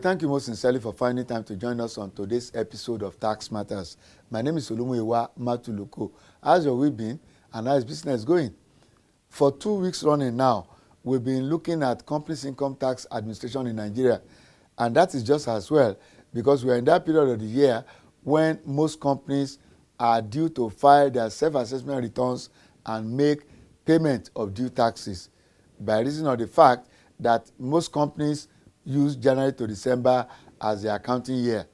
We thank you most sincerely for finding time to join us on today's episode of Tax Matters. My name is Olumuyiwa Matuluko. How's your week been and how's business going? For 2 weeks running now, we've been looking at companies' income tax administration in Nigeria. And that is just as well because we are in that period of the year when most companies are due to file their self-assessment returns and make payment of due taxes by reason of the fact that most companies use January to December as the accounting year.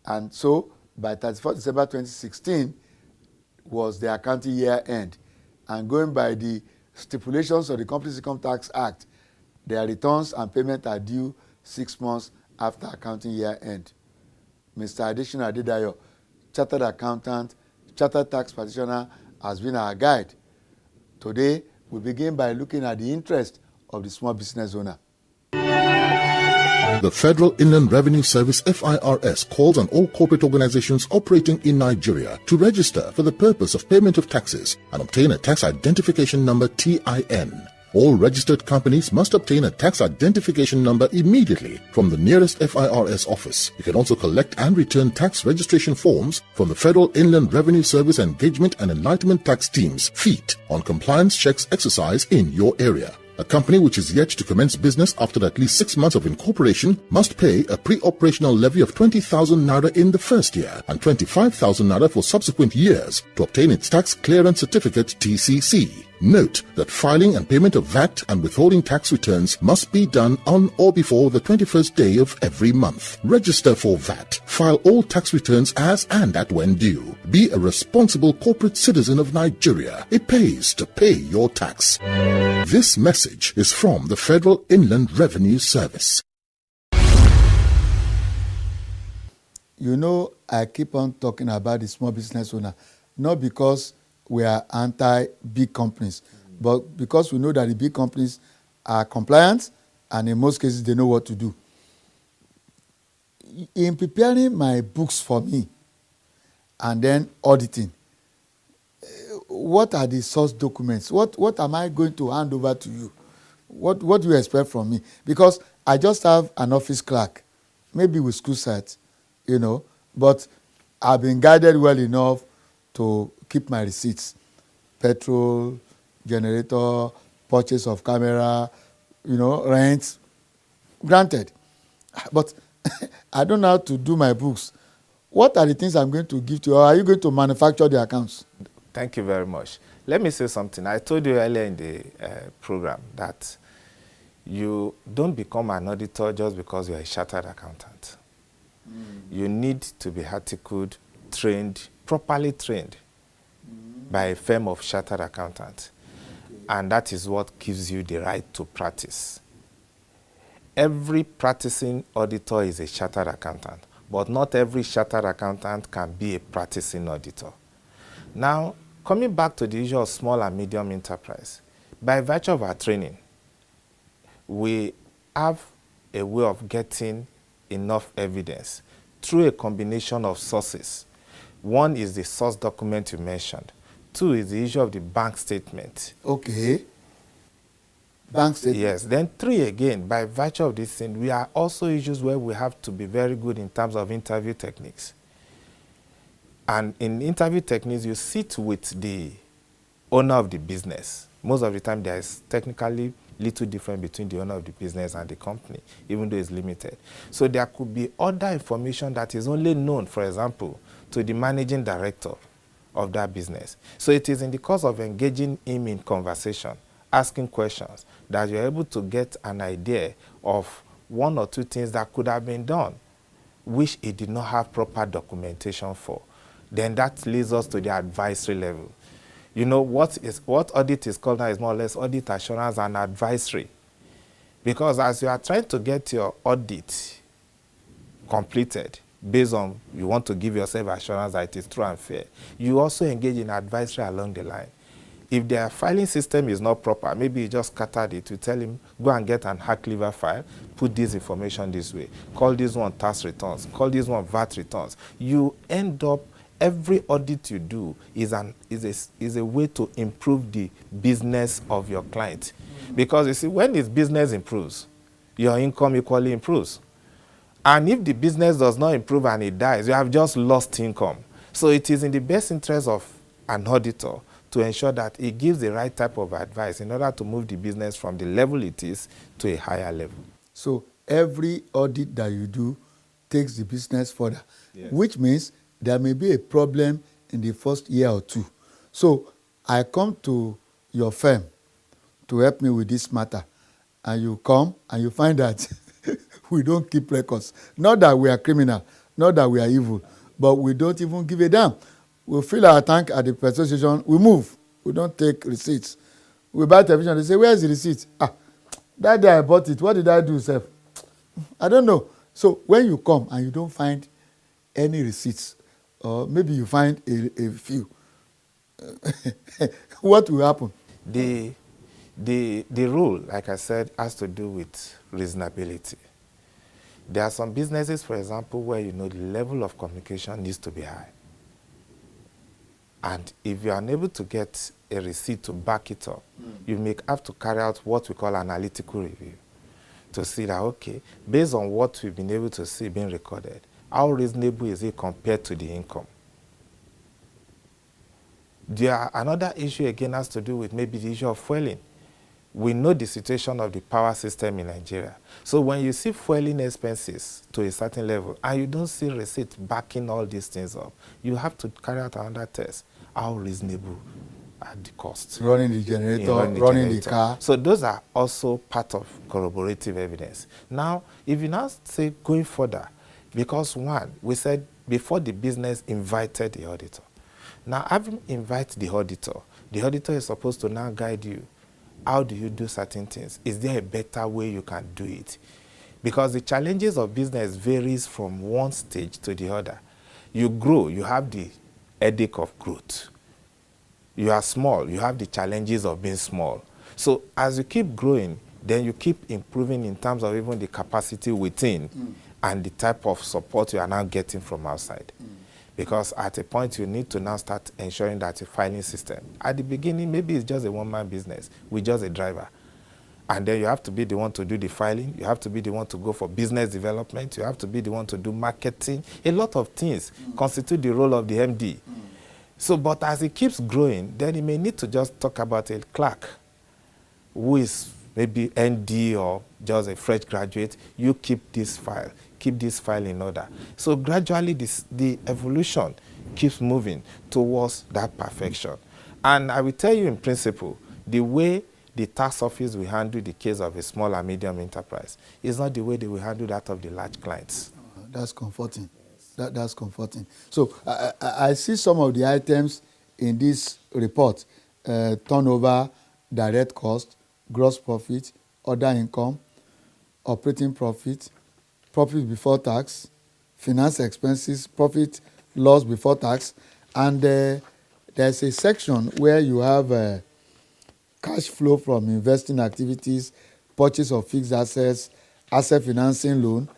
And so by 31st December 2016 was the accounting year end. And going by the stipulations of the Companies Income Tax Act, their returns and payment are due 6 months after accounting year end. Mr. Adesina Adedayo, chartered accountant, chartered tax practitioner, has been our guide. Today, we begin by looking at the interest of the small business owner. The Federal Inland Revenue Service FIRS calls on all corporate organizations operating in Nigeria to register for the purpose of payment of taxes and obtain a tax identification number TIN. All registered companies must obtain a tax identification number immediately from the nearest FIRS office. You can also collect and return tax registration forms from the Federal Inland Revenue Service Engagement and Enlightenment Tax Teams (FEET) on compliance checks exercise in your area. A company which is yet to commence business after at least 6 months of incorporation must pay a pre-operational levy of 20,000 naira in the first year and 25,000 naira for subsequent years to obtain its tax clearance certificate (TCC). Note that filing and payment of VAT and withholding tax returns must be done on or before the 21st day of every month. Register for VAT. File all tax returns as and at when due. Be a responsible corporate citizen of Nigeria. It pays to pay your tax. This message is from the Federal Inland Revenue Service. You know, I keep on talking about the small business owner, not because we are anti-big companies, but because we know that the big companies are compliant and in most cases they know what to do. In preparing my books for me and then auditing, what are the source documents? What am I going to hand over to you? What do you expect from me? Because I just have an office clerk, maybe with school cert, but I've been guided well enough to keep my receipts, petrol, generator, purchase of camera, rent, granted. But I don't know how to do my books. What are the things I'm going to give to you? Or are you going to manufacture the accounts? Thank you very much. Let me say something. I told you earlier in the program that you don't become an auditor just because you're a chartered accountant. You need to be articled, trained, properly trained by a firm of chartered accountants. And that is what gives you the right to practice. Every practicing auditor is a chartered accountant, but not every chartered accountant can be a practicing auditor. Now, coming back to the issue of small and medium enterprise, by virtue of our training, we have a way of getting enough evidence through a combination of sources. One is the source document you mentioned. 2 is the issue of the bank statement. Okay. Bank statement. Yes. Then 3 again, by virtue of this thing, we are also issues where we have to be very good in terms of interview techniques. And in interview techniques, you sit with the owner of the business. Most of the time, there is technically little difference between the owner of the business and the company, even though it's limited. So there could be other information that is only known, for example, to the managing director of that business. So it is in the course of engaging him in conversation, asking questions, that you're able to get an idea of 1 or 2 things that could have been done, which he did not have proper documentation for. Then that leads us to the advisory level. What audit is called now is more or less audit assurance and advisory. Because as you are trying to get your audit completed, based on you want to give yourself assurance that it is true and fair, you also engage in advisory along the line. If their filing system is not proper, maybe you just scattered it, you tell him, go and get an hack liver file, put this information this way, call this one tax returns, call this one VAT returns. You end up, every audit you do is a way to improve the business of your client. Because you see, when his business improves, your income equally improves. And if the business does not improve and it dies, you have just lost income. So it is in the best interest of an auditor to ensure that it gives the right type of advice in order to move the business from the level it is to a higher level. So every audit that you do takes the business further, Yes. which means there may be a problem in the first year or two. So I come to your firm to help me with this matter, and you come and you find that we don't keep records. Not that we are criminal, not that we are evil, but we don't even give a damn. We fill our tank at the petrol station, we move. We don't take receipts. We buy television, they say, where's the receipt? That day I bought it, what did I do, sir? I don't know. So when you come and you don't find any receipts, or maybe you find a few, what will happen? The rule, like I said, has to do with reasonability. There are some businesses, for example, where the level of communication needs to be high. And if you are unable to get a receipt to back it up, you may have to carry out what we call analytical review to see that, okay, based on what we've been able to see being recorded, how reasonable is it compared to the income? Another issue again has to do with maybe the issue of fueling. We know the situation of the power system in Nigeria. So when you see fueling expenses to a certain level and you don't see receipts backing all these things up, you have to carry out another test. How reasonable are the costs? Running the generator, running the car. So those are also part of corroborative evidence. Now, if you now say going further, because one, we said before the business invited the auditor. Now, having invited the auditor is supposed to now guide you. How do you do certain things? Is there a better way you can do it? Because the challenges of business varies from one stage to the other. You grow, you have the headache of growth. You are small, you have the challenges of being small. So as you keep growing, then you keep improving in terms of even the capacity within and the type of support you are now getting from outside. Because at a point, you need to now start ensuring that your filing system, at the beginning, maybe it's just a one-man business with just a driver. And then you have to be the one to do the filing. You have to be the one to go for business development. You have to be the one to do marketing. A lot of things constitute the role of the MD. So, but as it keeps growing, then you may need to just talk about a clerk who is maybe ND or just a fresh graduate. You keep this file in order. So gradually the evolution keeps moving towards that perfection. And I will tell you in principle, the way the tax office will handle the case of a small and medium enterprise is not the way they will handle that of the large clients. That's comforting. That's comforting. So I see some of the items in this report: turnover, direct cost, gross profit, other income, operating profit, profit before tax, finance expenses, profit loss before tax, and there's a section where you have cash flow from investing activities, purchase of fixed assets, asset financing loan,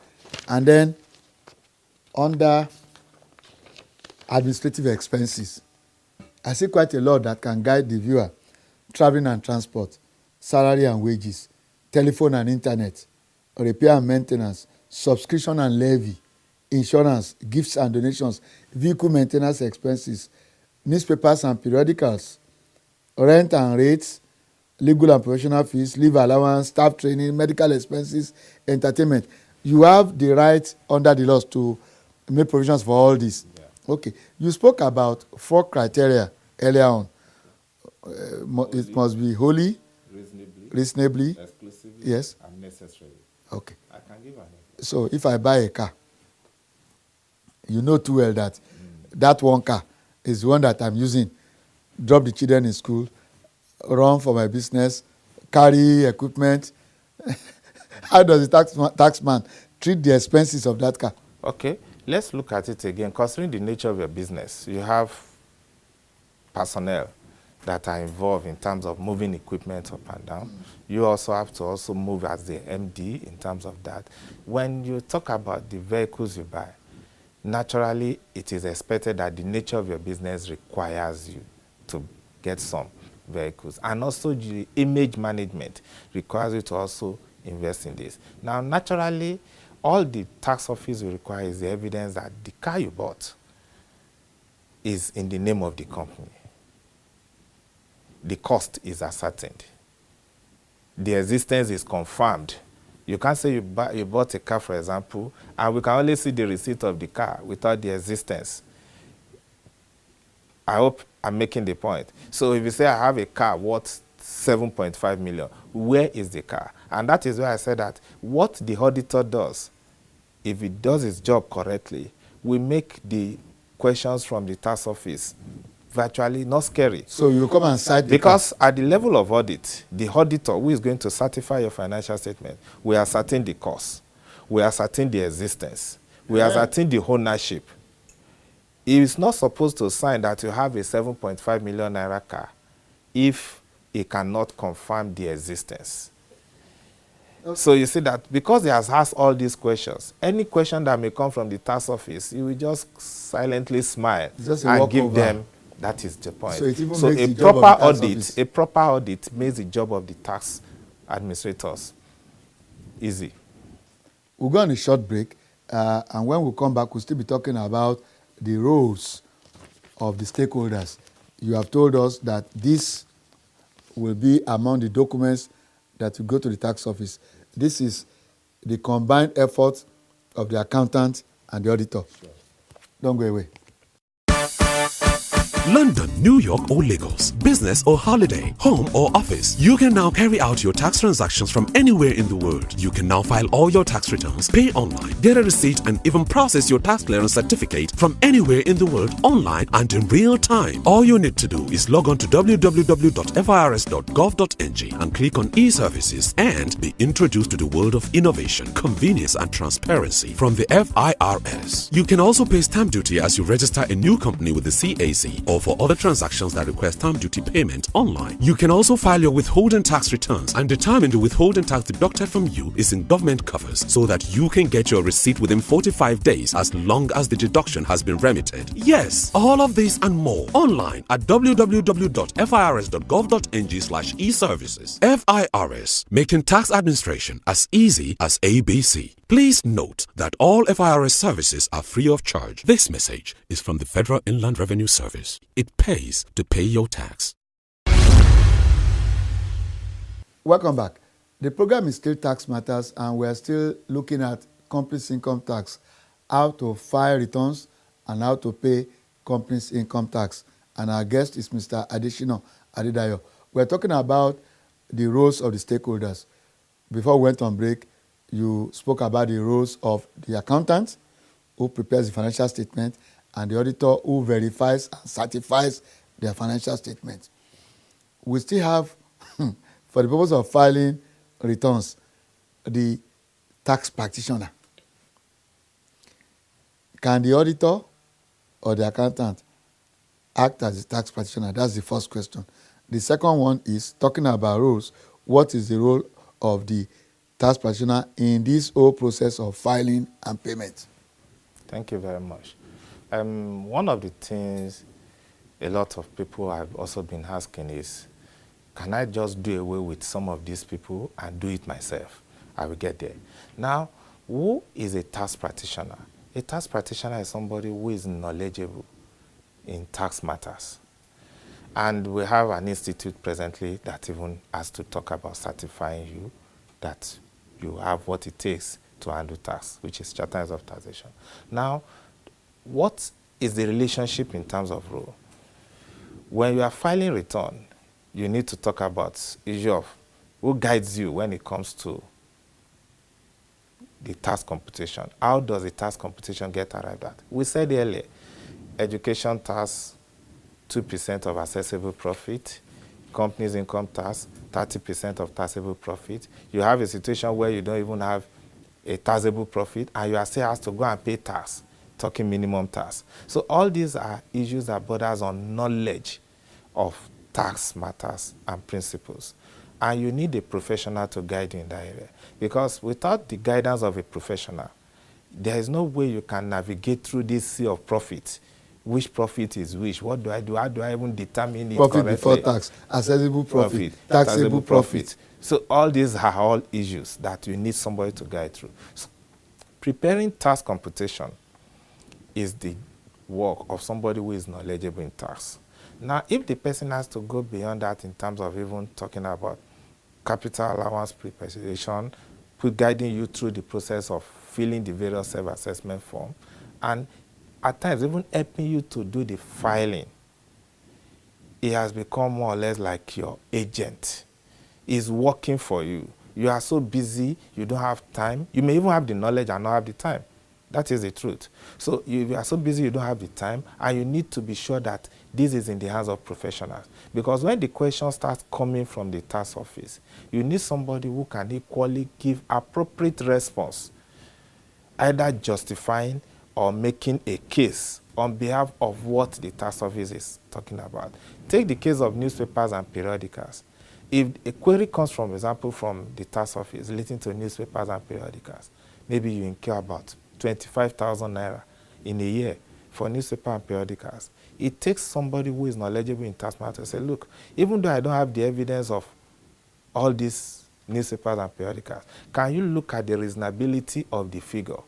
and then under administrative expenses, I see quite a lot that can guide the viewer: traveling and transport, salary and wages, telephone and internet, repair and maintenance, subscription and levy, insurance, gifts and donations, vehicle maintenance expenses, newspapers and periodicals, rent and rates, legal and professional fees, leave allowance, staff training, medical expenses, entertainment. You have the right under the laws to make provisions for all this. Yeah. Okay. You spoke about 4 criteria earlier on. It must be wholly, reasonably, exclusively, yes, and necessarily. Okay. I can give an example. So if I buy a car, you know too well that that one car is one that I'm using, drop the children in school, run for my business, carry equipment. How does the taxman treat the expenses of that car? Okay, let's look at it again. Considering the nature of your business, you have personnel that are involved in terms of moving equipment up and down. You also have to also move as the MD in terms of that. When you talk about the vehicles you buy, naturally it is expected that the nature of your business requires you to get some vehicles. And also the image management requires you to also invest in this. Now, naturally, All the tax office will require is the evidence that the car you bought is in the name of the company. The cost is ascertained. The existence is confirmed. You can't say you bought a car, for example, and we can only see the receipt of the car without the existence. I hope I'm making the point. So if you say I have a car worth 7.5 million, where is the car? And that is why I said that what the auditor does, if it does its job correctly, we make the questions from the tax office virtually not scary. So you come and cite because at the level of audit, the auditor who is going to certify your financial statement, we ascertain the cost, we ascertain the existence, we ascertain the ownership. He is not supposed to sign that you have a 7.5 million naira car if he cannot confirm the existence. Okay. So you see that because he has asked all these questions, any question that may come from the tax office, he will just silently smile and give them. That is the point. So a proper audit makes the job of the tax administrators easy. We'll go on a short break, and when we come back, we'll still be talking about the roles of the stakeholders. You have told us that this will be among the documents that will go to the tax office. This is the combined effort of the accountant and the auditor. Sure. Don't go away. London, New York or Lagos, business or holiday, home or office, you can now carry out your tax transactions from anywhere in the world. You can now file all your tax returns, pay online, get a receipt and even process your tax clearance certificate from anywhere in the world online and in real time. All you need to do is log on to www.firs.gov.ng and click on e-services and be introduced to the world of innovation, convenience and transparency from the FIRS. You can also pay stamp duty as you register a new company with the CAC or for other transactions that require stamp duty payment online. You can also file your withholding tax returns and determine the withholding tax deducted from you is in government covers so that you can get your receipt within 45 days as long as the deduction has been remitted. Yes, all of this and more online at www.firs.gov.ng/e-services. FIRS, making tax administration as easy as ABC. Please note that all FIRS services are free of charge. This message is from the Federal Inland Revenue Service. It pays to pay your tax. Welcome back. The program is still Tax Matters, and we are still looking at companies' income tax, how to file returns and how to pay companies' income tax. And our guest is Mr. Adesina Adedayo. We are talking about the roles of the stakeholders. Before we went on break, you spoke about the roles of the accountant who prepares the financial statement and the auditor who verifies and certifies their financial statement. We still have, for the purpose of filing returns, the tax practitioner. Can the auditor or the accountant act as a tax practitioner? That's the first question. The second one is talking about roles. What is the role of the tax practitioner in this whole process of filing and payment? Thank you very much. One of the things a lot of people have also been asking is, can I just do away with some of these people and do it myself? I will get there. Now, who is a tax practitioner? A tax practitioner is somebody who is knowledgeable in tax matters. And we have an institute presently that even has to talk about certifying you that you have what it takes to handle tax, which is Charters of Taxation. Now, what is the relationship in terms of role? When you are filing return, you need to talk about issue of who guides you when it comes to the tax computation. How does the tax computation get arrived at? We said earlier, education tax, 2% of assessable profit, companies income tax, 30% of taxable profit. You have a situation where you don't even have a taxable profit and you are still asked to go and pay tax, talking minimum tax. So all these are issues that borders on knowledge of tax matters and principles. And you need a professional to guide you in that area. Because without the guidance of a professional, there is no way you can navigate through this sea of profit. Which profit is which? What do I do? How do I even determine it Profit correctly? before tax, assessable profit, taxable profit. So all these are all issues that you need somebody to guide through. So Preparing tax computation is the work of somebody who is knowledgeable in tax. Now, if the person has to go beyond that in terms of even talking about capital allowance preparation, guiding you through the process of filling the various self-assessment form, and at times even helping you to do the filing, he has become more or less like your agent. He's working for you. You are so busy, you don't have time. You may even have the knowledge and not have the time. That is the truth. So you are so busy, you don't have the time, and you need to be sure that this is in the hands of professionals. Because when the question starts coming from the tax office, you need somebody who can equally give appropriate response, either justifying or making a case on behalf of what the tax office is talking about. Take the case of newspapers and periodicals. If a query comes, for example, from the tax office relating to newspapers and periodicals, maybe you incur about 25,000 naira in a year for newspaper and periodicals. It takes somebody who is knowledgeable in tax matters to say, look, even though I don't have the evidence of all these newspapers and periodicals, can you look at the reasonability of the figure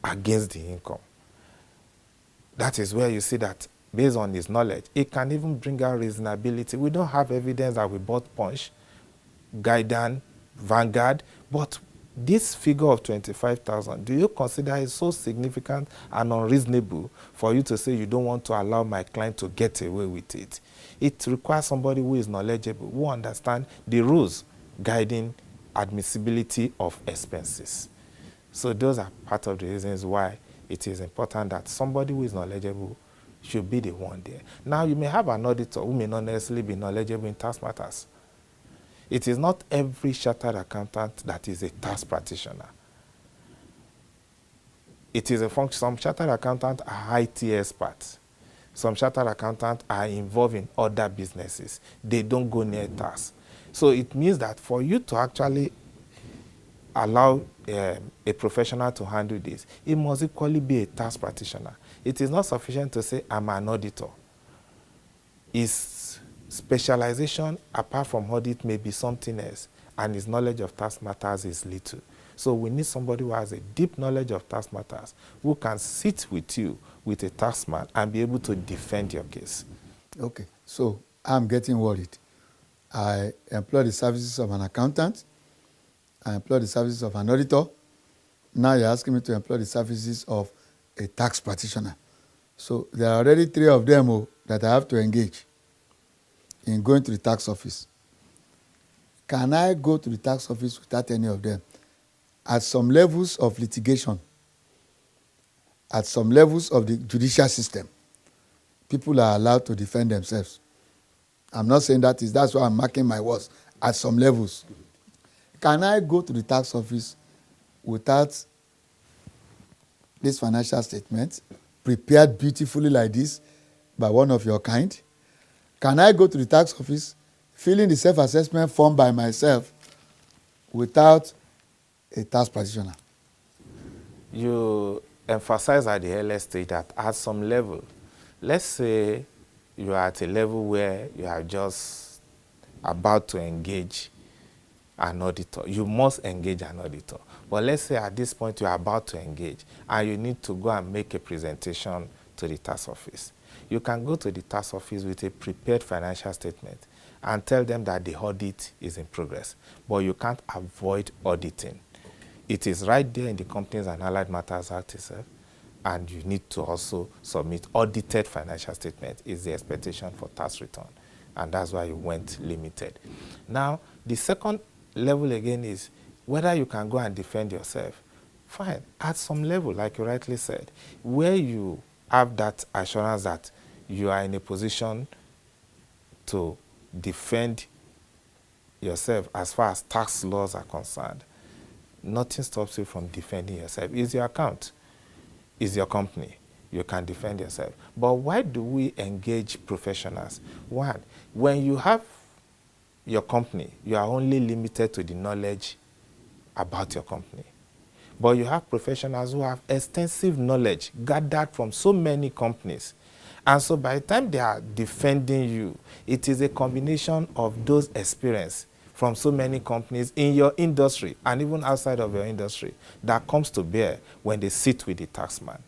against the income? That is where you see that based on his knowledge, it can even bring out reasonability. We don't have evidence that we bought Punch, Guardian, Vanguard, but this figure of 25,000, do you consider it so significant and unreasonable for you to say you don't want to allow my client to get away with it? It requires somebody who is knowledgeable, who understands the rules guiding admissibility of expenses. So those are part of the reasons why it is important that somebody who is knowledgeable should be the one there. Now, you may have an auditor who may not necessarily be knowledgeable in tax matters. It is not every chartered accountant that is a tax practitioner. It is a function. Some chartered accountants are IT experts. Some chartered accountants are involved in other businesses. They don't go near tax. So it means that for you to actually allow a professional to handle this, it must equally be a tax practitioner. It is not sufficient to say, I'm an auditor. His specialization, apart from audit, may be something else, and his knowledge of tax matters is little. So we need somebody who has a deep knowledge of tax matters, who can sit with you with a taxman and be able to defend your case. Okay, so I'm getting worried. I employ the services of an accountant. I employ the services of an auditor. Now you're asking me to employ the services of a tax practitioner. So there are already 3 of them that I have to engage in going to the tax office. Can I go to the tax office without any of them? At some levels of litigation, at some levels of the judicial system, people are allowed to defend themselves. I'm not saying that's why I'm marking my words. At some levels. Can I go to the tax office without this financial statement, prepared beautifully like this by one of your kind? Can I go to the tax office, filling the self-assessment form by myself without a tax practitioner? You emphasize at the earlier stage that at some level, let's say you are at a level where you are just about to engage an auditor. You must engage an auditor. But let's say at this point you are about to engage and you need to go and make a presentation to the tax office. You can go to the tax office with a prepared financial statement and tell them that the audit is in progress. But you can't avoid auditing. It is right there in the Companies and Allied Matters Act itself, and you need to also submit audited financial statement is the expectation for tax return. And that's why you went limited. Now, the second level again is whether you can go and defend yourself. Fine, at some level, like you rightly said, where you have that assurance that you are in a position to defend yourself as far as tax laws are concerned, nothing stops you from defending yourself. It's your account, it's your company. You can defend yourself. But why do we engage professionals? One, when you have your company, you are only limited to the knowledge about your company. But you have professionals who have extensive knowledge gathered from so many companies. And so by the time they are defending you, it is a combination of those experience from so many companies in your industry and even outside of your industry that comes to bear when they sit with the taxman.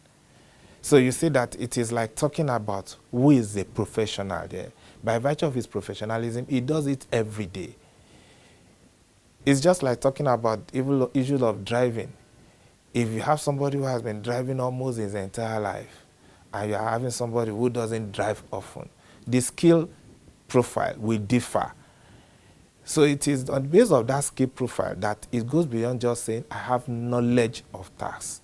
So you see that it is like talking about who is the professional there. By virtue of his professionalism, he does it every day. It's just like talking about issues of driving. If you have somebody who has been driving almost his entire life, and you are having somebody who doesn't drive often, the skill profile will differ. So it is on the basis of that skill profile that it goes beyond just saying, I have knowledge of tax.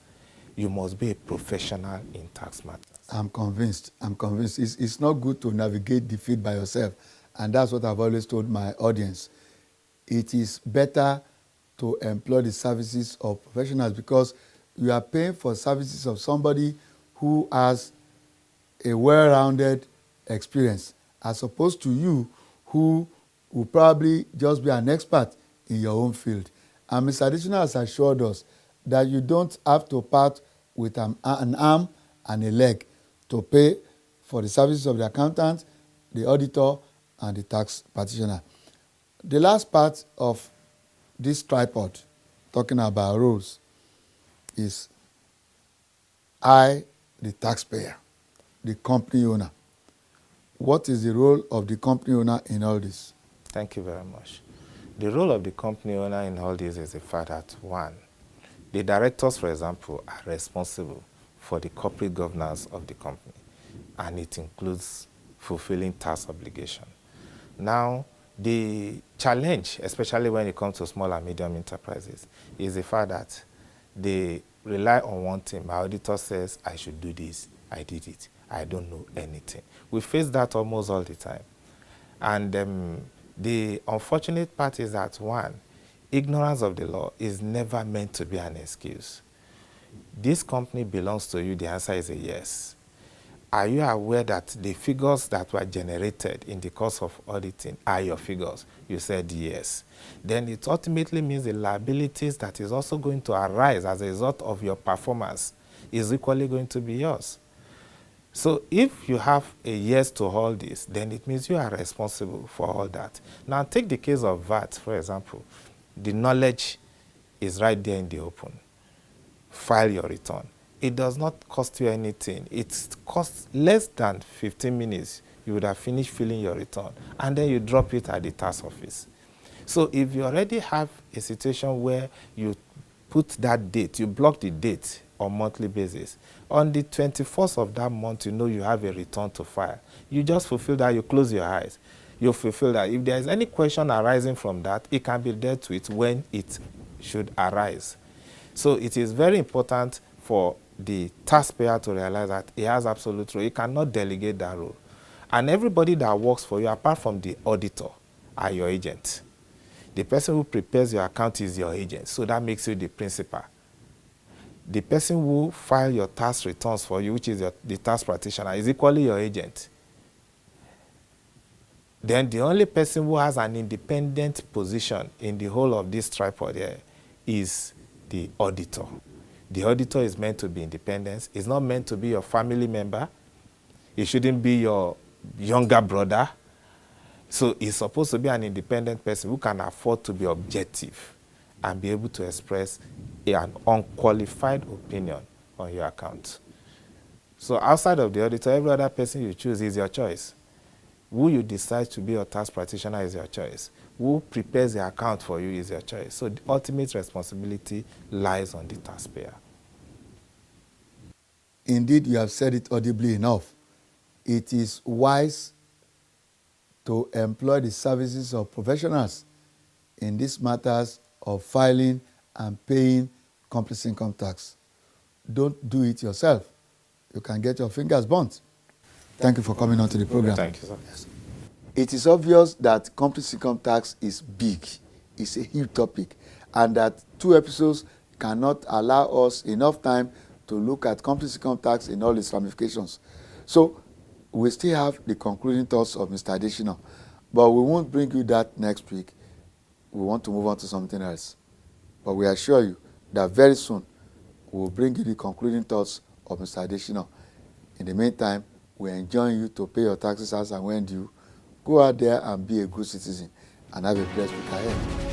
You must be a professional in tax matters. I'm convinced. It's not good to navigate defeat by yourself. And that's what I've always told my audience. It is better to employ the services of professionals because you are paying for services of somebody who has a well-rounded experience as opposed to you who will probably just be an expert in your own field. And Mr. Additional has assured us that you don't have to part with an arm and a leg to pay for the services of the accountant, the auditor, and the tax practitioner. The last part of this tripod, talking about roles, is I, the taxpayer, the company owner. What is the role of the company owner in all this? Thank you very much. The role of the company owner in all this is the fact that, one, the directors, for example, are responsible for the corporate governance of the company, and it includes fulfilling tax obligation. Now, the challenge, especially when it comes to small and medium enterprises, is the fact that they rely on one thing. My auditor says, I should do this. I did it. I don't know anything. We face that almost all the time. And the unfortunate part is that, one, ignorance of the law is never meant to be an excuse. This company belongs to you. The answer is a yes. Are you aware that the figures that were generated in the course of auditing are your figures? You said yes. Then it ultimately means the liabilities that is also going to arise as a result of your performance is equally going to be yours. So if you have a yes to all this, then it means you are responsible for all that. Now take the case of VAT, for example. The knowledge is right there in the open. File your return. It does not cost you anything. It costs less than 15 minutes. You would have finished filling your return, and then you drop it at the tax office. So if you already have a situation where you put that date, you block the date on monthly basis, on the 21st of that month, you know you have a return to file. You just fulfill that, you close your eyes. You fulfill that. If there is any question arising from that, it can be dealt with when it should arise. So it is very important for the taxpayer to realize that he has absolute role. He cannot delegate that role. And everybody that works for you, apart from the auditor, are your agent. The person who prepares your account is your agent, so that makes you the principal. The person who files your tax returns for you, which is the tax practitioner, is equally your agent. Then the only person who has an independent position in the whole of this tripod here is the auditor. The auditor is meant to be independent. It's not meant to be your family member. It shouldn't be your younger brother. So it's supposed to be an independent person who can afford to be objective and be able to express an unqualified opinion on your account. So outside of the auditor, every other person you choose is your choice. Who you decide to be your tax practitioner is your choice. Who prepares the account for you is your choice. So the ultimate responsibility lies on the taxpayer. Indeed, you have said it audibly enough. It is wise to employ the services of professionals in these matters of filing and paying complex income tax. Don't do it yourself. You can get your fingers burnt. Thank you for coming on to the program. Thank you, sir. Yes. It is obvious that complex income tax is big. It's a huge topic, and that 2 episodes cannot allow us enough time to look at complex income tax in all its ramifications. So we still have the concluding thoughts of Mr. Additional, but we won't bring you that next week. We want to move on to something else. But we assure you that very soon we will bring you the concluding thoughts of Mr. Additional. In the meantime, we enjoin you to pay your taxes as and when due. Go out there and be a good citizen. and have a blessed week ahead.